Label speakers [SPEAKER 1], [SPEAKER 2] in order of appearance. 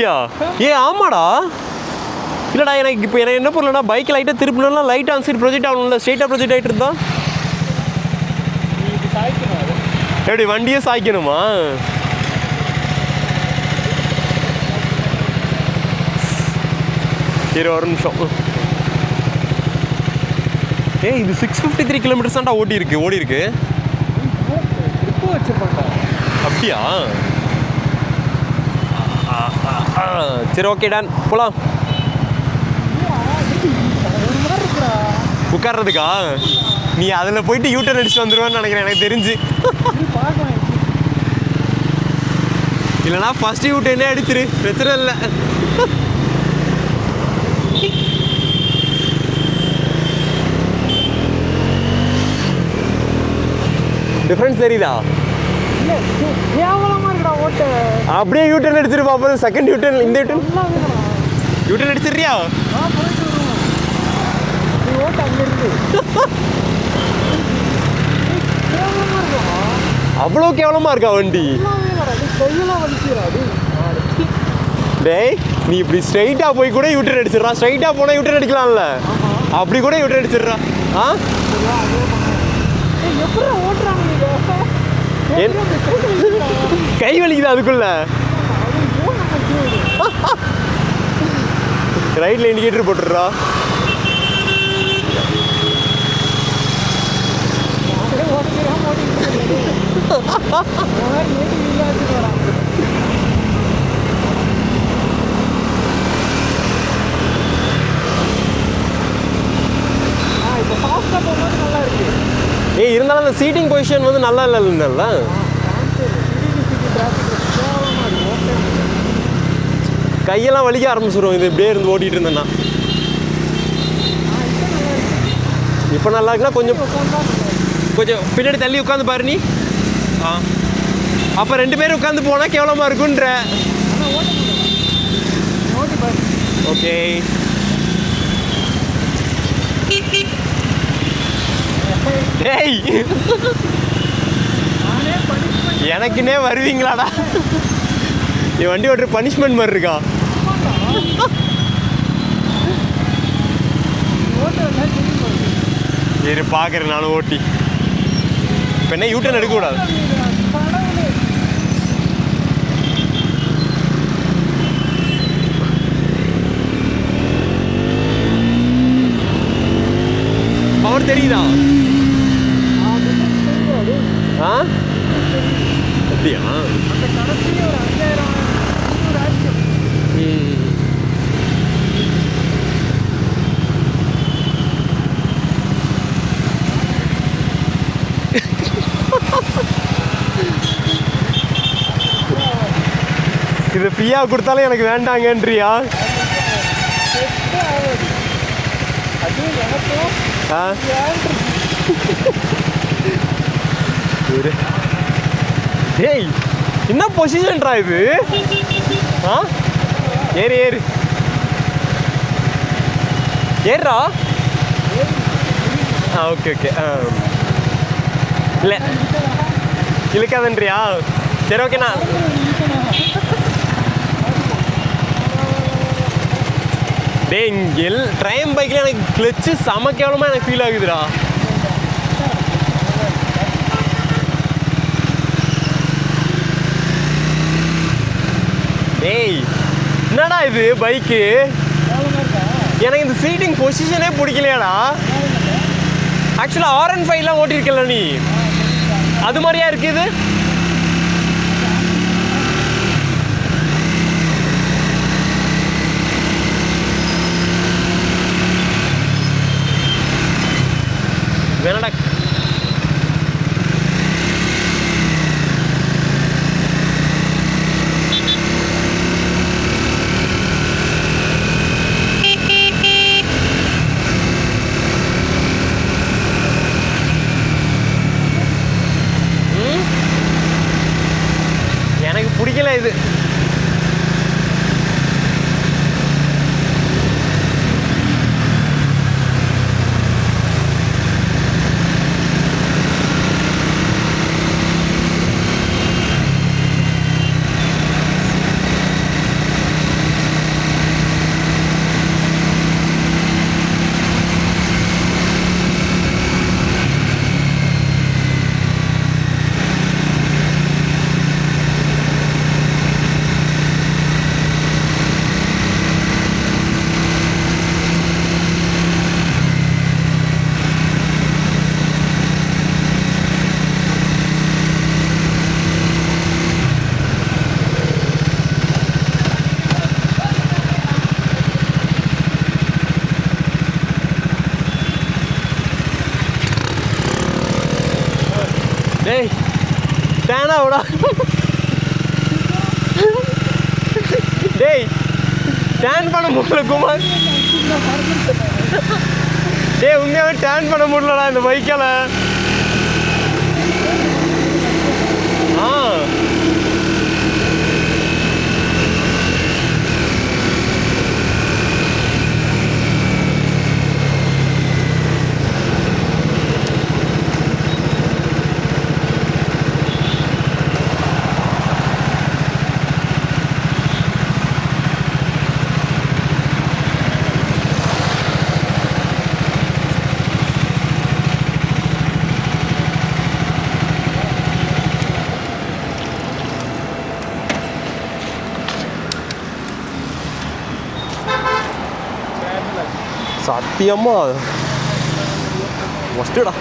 [SPEAKER 1] ஏ ஆமாடா. இல்லைடா எனக்கு இப்போ எனக்கு என்ன பண்ணலன்னா பைக் லைட்டாக திருப்பினா லைட்டாக அந்த சைடு ப்ரொஜெக்ட் ஆகணும்ல, ஸ்ட்ரெயிட்டாக ப்ரொஜெக்ட் ஆகிட்டு இருந்தா எப்படி வண்டியே சாய்க்கணுமா? சரி ஒரு நிமிஷம். இது 653 கிலோமீட்டர்ஸ் தான்டா ஓடி இருக்கு. அப்படியா? சரி ஓகே டன் போலாம். உட்கார்றதுக்கா? நீ அதில் போயிட்டு யூட்டர்ன் அடிச்சுட்டு வந்துடுவேன்னு நினைக்கிறேன் எனக்கு தெரிஞ்சு. இல்லைனா ஃபர்ஸ்ட் யூட்டர்னே அடிச்சிரு, பிரச்சனை இல்லை. டிஃப்ரென்ஸ் தெரியுதா? அப்படியே யூட்டர்ன் அடிச்சிரு பாப்போம். செகண்ட் யூட்டர்ன், இந்த யூட்டர்ன் அடிச்சிடுறியா? அவ்வளோ கேவலமா இருக்கா வண்டி? டேய் நீ இப்படி ஸ்ட்ரைட்டா போய் கூட யூட்டர்ன் அடிச்சிடுறா. ஸ்ட்ரைட்டா போனா யூட்டர்ன் அடிக்கலாம்ல, அப்படி கூட யூட்டர்ன் அடிச்சிடுறா. கை வலிக்குது அதுக்குள்ள. ரைட்ல இண்டிகேட்டர் போட்டுடுறா. இருந்தாலும் அந்த சீட்டிங் பொசிஷன் வந்து நல்லா இல்லைல்ல. கையெல்லாம் வலிக்க ஆரம்பிச்சிடும் இது இப்படியே இருந்து ஓட்டிகிட்டு இருந்தேன்னா. இப்போ நல்லா இருக்குன்னா கொஞ்சம் பின்னாடி தள்ளி உட்காந்து பாரு நீ. அப்போ 2 பேரும் உட்காந்து போனால் கேவலமாக இருக்குன்ற. ஓகே டேய் எனக்குன்னே வருவீங்களாடா? என் வண்டி ஓட்டுற பனிஷ்மெண்ட் மாதிரி இருக்கா? சரி பார்க்குறேன் நானும் ஓட்டி. இப்போ என்ன யூட்டர்ன் எடுக்கக்கூடாது? பவர் தெரியுதா? அப்படியா? இது ஃப்ரீயா கொடுத்தாலும் எனக்கு வேண்டாங்கன்றியா? டேய் என்ன பொசிஷன்டா இது? ஏறு ஏறுறா. ஓகே இல்லை இழுக்காதன்றியா? சரி ஓகேண்ணா. டேய் இங்கே ட்ரைம் பைக்கில் எனக்கு கிளச்சு செம கேவலமாக எனக்கு ஃபீல் ஆகுதுடா. டேய் என்னடா இது பைக்கு? எனக்கு இந்த சீட்டிங் பொசிஷனே பிடிக்கலையாடா. ஆக்சுவலாக R15 ஓட்டிருக்கல நீ, அது மாதிரியா இருக்குது. வேணாடா வேணாம்டா டேய் டேன் பண்ண முடியல குமார் டேய் உண்மையாவே டேன் பண்ண முடியலடா இந்த பைக்கால சத்தியமா ஃபஸ்ட்டுடா